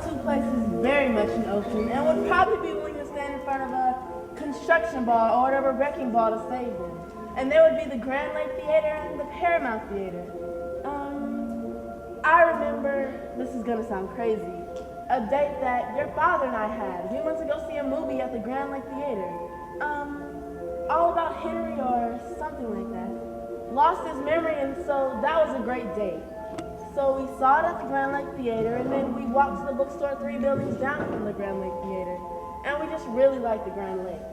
two places very much in Oakland and would probably be willing to stand in front of a construction ball or whatever wrecking ball to save them. And there would be the Grand Lake Theater and the Paramount Theater. I remember, this is gonna sound crazy, a date that your father and I had. We went to go see a movie at the Grand Lake Theater. All about Henry or something like that. Lost his memory, and so that was a great date. So we saw it at the Grand Lake Theater, and then we walked to the bookstore 3 buildings down from the Grand Lake Theater. And we just really liked the Grand Lake.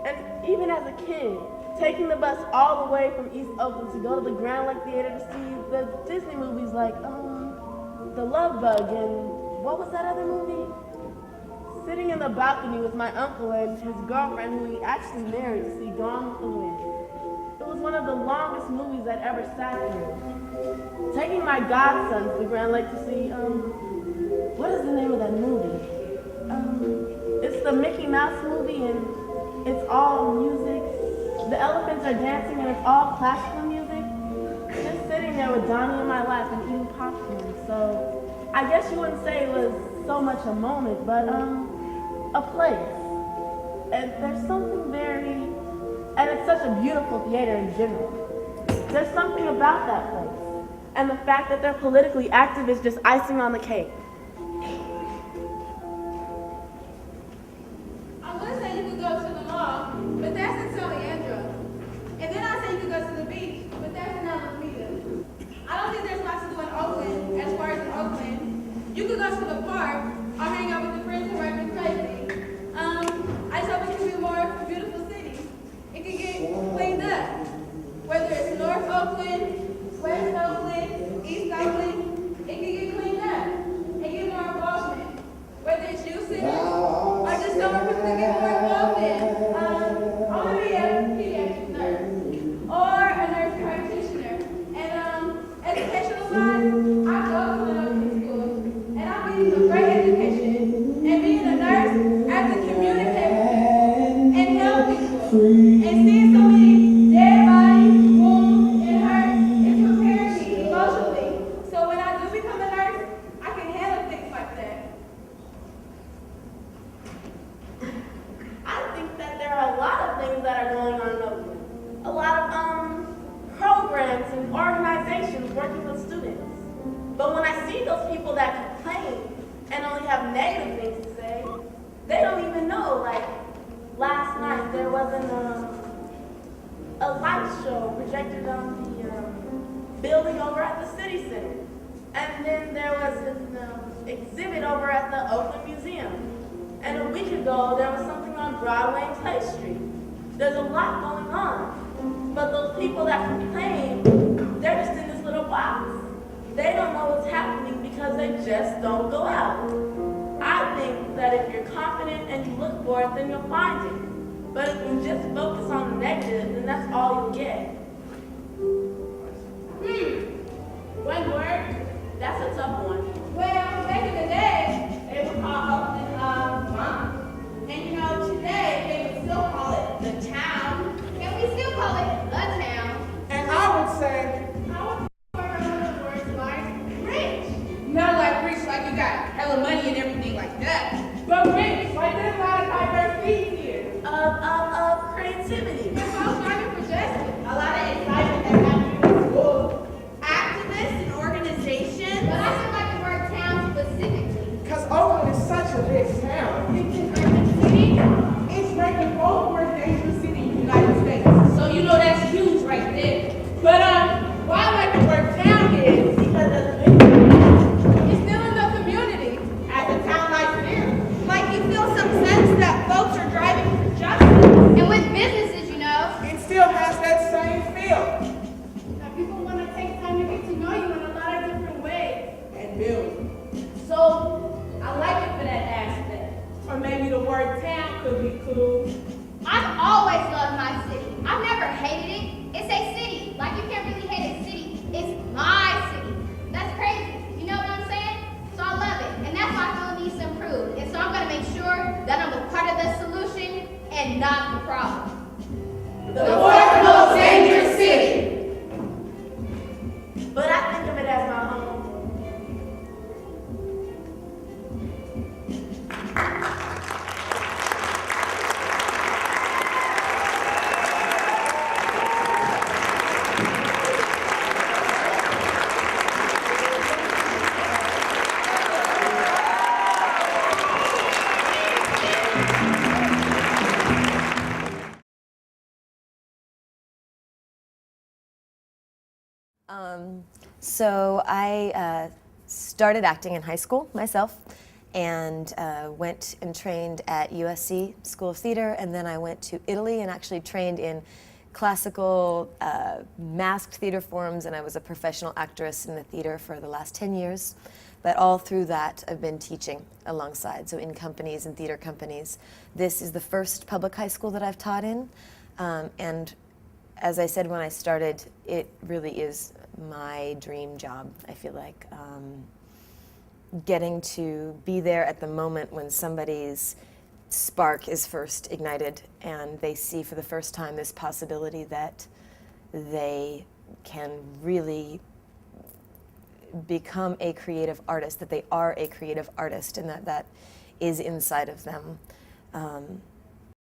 And even as a kid, taking the bus all the way from East Oakland to go to the Grand Lake Theater to see the Disney movies like The Love Bug and what was that other movie? Sitting in the balcony with my uncle and his girlfriend, who he actually married, to see Gone with the Wind. It was one of the longest movies I'd ever sat through. Taking my godson to the Grand Lake to see, what is the name of that movie? It's the Mickey Mouse movie, and it's all music. The elephants are dancing, and it's all classical music. Just sitting there with Donnie in my lap and eating popcorn. So I guess you wouldn't say it was so much a moment, but a place. And there's something and it's such a beautiful theater in general. There's something about that place. And the fact that they're politically active is just icing on the cake. I would say you could go to the mall, but that's in San Leandro. And then I say you could go to the beach, but that's in Alameda. I don't think there's much to do in Oakland, as far as in Oakland. You could go to the park or hang out with your friends who are crazy. I just hope it can be more of a beautiful city. It can get cleaned up. Whether it's North Oakland, West Oakland, East Oakland, it can get cleaned up and get more involvement. Whether it's youth centers or just someone people to get more involved in. I want to be a pediatric nurse or a nurse practitioner. And educational wise, I go to an Oakland school and I'm getting a great education. And being a nurse, I have to communicate with people and help people. And seeing so many dead bodies, wounds, and hurt, it prepares me emotionally. So when I do become a nurse, I can handle things like that. I think that there are a lot of things that are going on in Oakland. A lot of programs and organizations working with students. But when I see those people that complain and only have negative things to say, they don't even know. Like last night there was a light show projected on the building over at the city center. And then there was an exhibit over at the Oakland Museum. And a week ago, there was something on Broadway and Clay Street. There's a lot going on. But those people that complain, they're just in this little box. They don't know what's happening because they just don't go out. I think that if you're confident and you look for it, then you'll find it. But if you just focus on the negative, then that's all you'll get. One word? That's a tough one. Well, back in the day, they would call Oakland Mom. And you know, today they would still call it the town. And we still call it the town. And I would say, not like rich, like you got hella money and everything like that. but rich, like there's a lot of diverse things here. Of creativity. We're both striving for justice. A lot of excitement that's happening in schools. Activists and organizations. But I feel like the word town specifically. Because Oakland is such a big town. It's ranked the fourth most dangerous city in the United States. So you know that's huge right there. But why I like the word town is because it's still in the community as a town like it is. Like you feel So I started acting in high school myself, and went and trained at USC School of Theater, and then I went to Italy and actually trained in classical masked theater forms, and I was a professional actress in the theater for the last 10 years. But all through that, I've been teaching alongside, so in companies and theater companies. This is the first public high school that I've taught in, and as I said when I started, it really is my dream job, I feel like. Getting to be there at the moment when somebody's spark is first ignited and they see for the first time this possibility that they can really become a creative artist, that they are a creative artist, and that is inside of them.